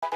So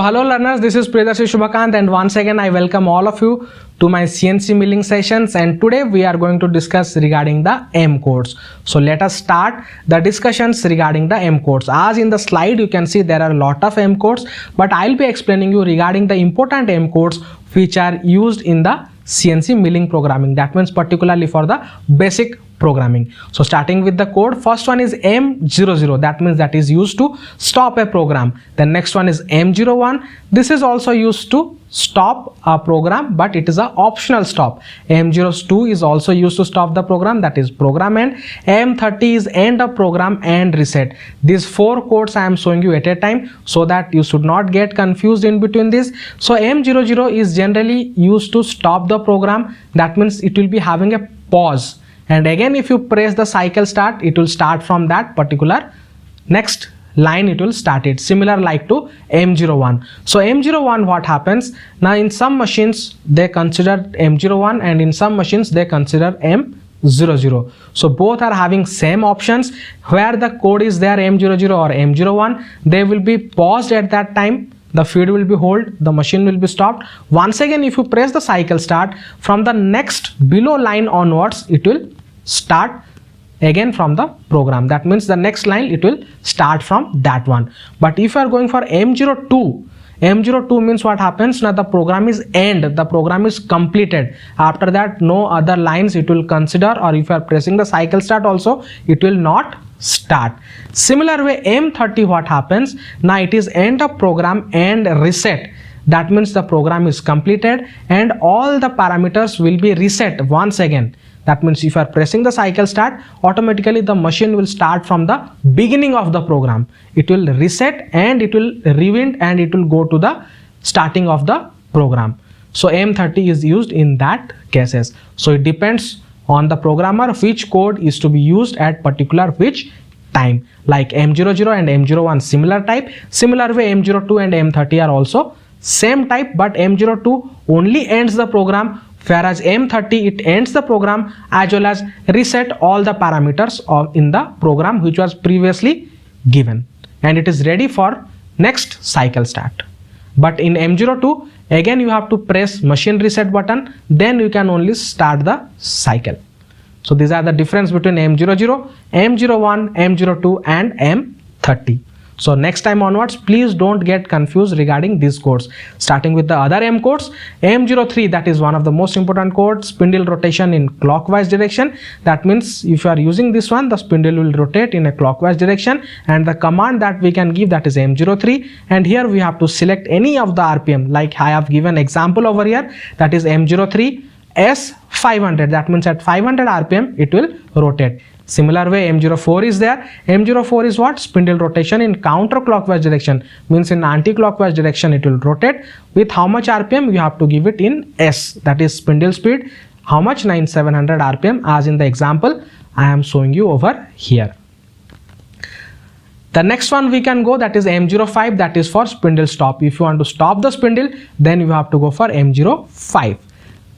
hello learners, this is Priyadarshi Shubhakant and once again I welcome all of you to my CNC milling sessions, and today we are going to discuss regarding the M codes. So let us start the discussions regarding the M codes. As in the slide you can see there are a lot of M codes, but I'll be explaining you regarding the important M codes which are used in the CNC milling programming, that means particularly for the basic programming. So starting with the code, first one is M00, that means that is used to stop a program. The next one is M01, this is also used to stop a program, but it is a optional stop. M02 is also used to stop the program, that is program end. M30 is end of program and reset. These four codes I am showing you at a time so that you should not get confused in between this. So M00 is generally used to stop the program, that means it will be having a pause, and again if you press the cycle start, it will start from that particular next line, it will start it, similar like to M01. So M01, what happens now, in some machines they consider M01 and in some machines they consider M00. So both are having same options. Where the code is there M00 or M01, they will be paused at that time, the feed will be hold, the machine will be stopped. Once again if you press the cycle start, from the next below line onwards it will start again from the program, that means the next line it will start from that one. But if you are going for M02, M02 means what happens now, the program is end, the program is completed, after that no other lines it will consider, or if you are pressing the cycle start also it will not start. Similar way M30, what happens now, it is end of program and reset, that means the program is completed and all the parameters will be reset once again. That means if you are pressing the cycle start, automatically the machine will start from the beginning of the program. It will reset and it will rewind and it will go to the starting of the program. So M30 is used in that cases. So it depends on the programmer which code is to be used at particular which time. Like M00 and M01 similar type. Similar way M02 and M30 are also same type, but M02 only ends the program, whereas M30 it ends the program as well as reset all the parameters of in the program which was previously given, and it is ready for next cycle start. But in M02 again you have to press machine reset button, then you can only start the cycle. So these are the difference between M00, M01, M02 and M30. So next time onwards, please don't get confused regarding these codes. Starting with the other M codes, M03, that is one of the most important codes, spindle rotation in clockwise direction. That means if you are using this one, the spindle will rotate in a clockwise direction, and the command that we can give, that is M03, and here we have to select any of the RPM, like I have given example over here, that is M03 S500, that means at 500 RPM it will rotate. Similar way M04 is there. M04 is what? Spindle rotation in counterclockwise direction, means in anti-clockwise direction it will rotate. With how much RPM? You have to give it in S, that is spindle speed. How much? 9700 RPM, as in the example I am showing you over here. The next one we can go, that is M05, that is for spindle stop. If you want to stop the spindle, then you have to go for M05.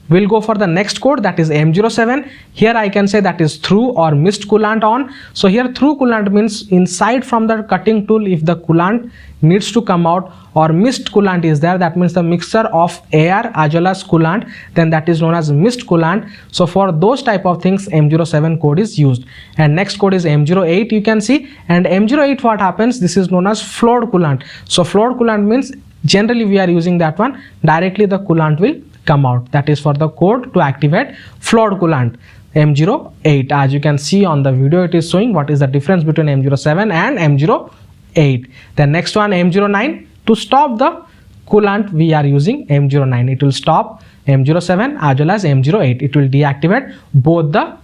We'll go for the next code, that is M07. Here I can say that is through or mist coolant on. So here through coolant means inside from the cutting tool, if the coolant needs to come out, or mist coolant is there, that means the mixture of air as well as coolant, then that is known as mist coolant. So for those type of things M07 code is used. And next code is M08, you can see, and M08 what happens, this is known as flowed coolant. So flowed coolant means generally we are using that one, directly the coolant will come out, that is for the code to activate flowed coolant. M08, as you can see on the video, it is showing what is the difference between M07 and M08. The next one M09, to stop the coolant we are using M09, it will stop M07 as well as M08, it will deactivate both the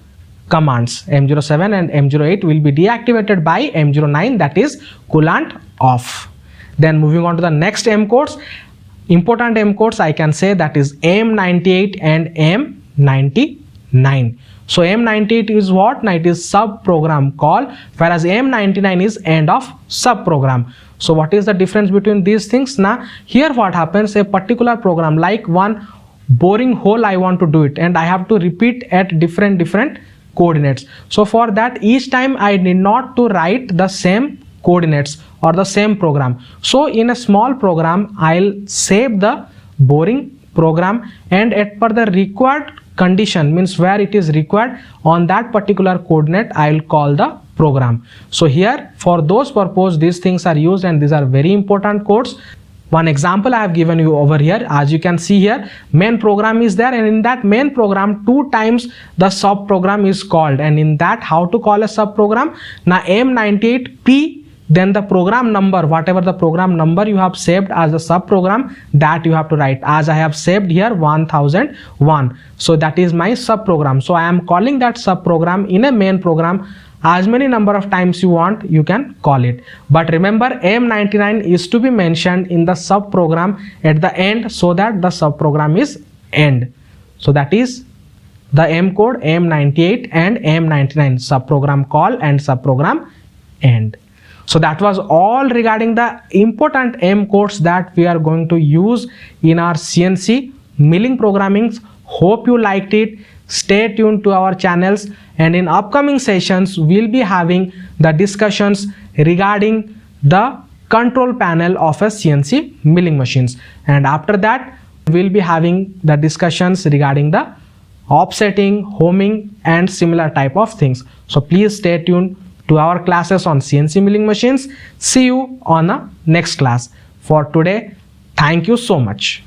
commands. M07 and M08 will be deactivated by M09, that is coolant off. Then moving on to the next M codes, important M codes I can say, that is M98 and M99. So M98 is what? Now it is sub program call, whereas M99 is end of sub program. So what is the difference between these things? Now here what happens, a particular program like one boring hole I want to do it, and I have to repeat at different coordinates. So for that, each time I need not to write the same coordinates or the same program. So in a small program, I'll save the boring program, and at per the required condition, means where it is required on that particular coordinate, I'll call the program. So here for those purpose these things are used, and these are very important codes. One example I have given you over here. As you can see here, main program is there, and in that main program 2 times the sub program is called. And in that, how to call a sub program? Now M98P, then the program number, whatever the program number you have saved as a sub program, that you have to write. As I have saved here 1001, so that is my sub program. So I am calling that sub program in a main program. As many number of times you want, you can call it, but remember M99 is to be mentioned in the sub program at the end, so that the sub program is end. So that is the M code M98 and M99, sub program call and sub program end. So that was all regarding the important M codes that we are going to use in our CNC milling programming. Hope you liked it. Stay tuned to our channels, and in upcoming sessions we'll be having the discussions regarding the control panel of a CNC milling machines, and after that we'll be having the discussions regarding the offsetting, homing and similar type of things. So please stay tuned to our classes on CNC milling machines. See you on the next class. For today, thank you so much.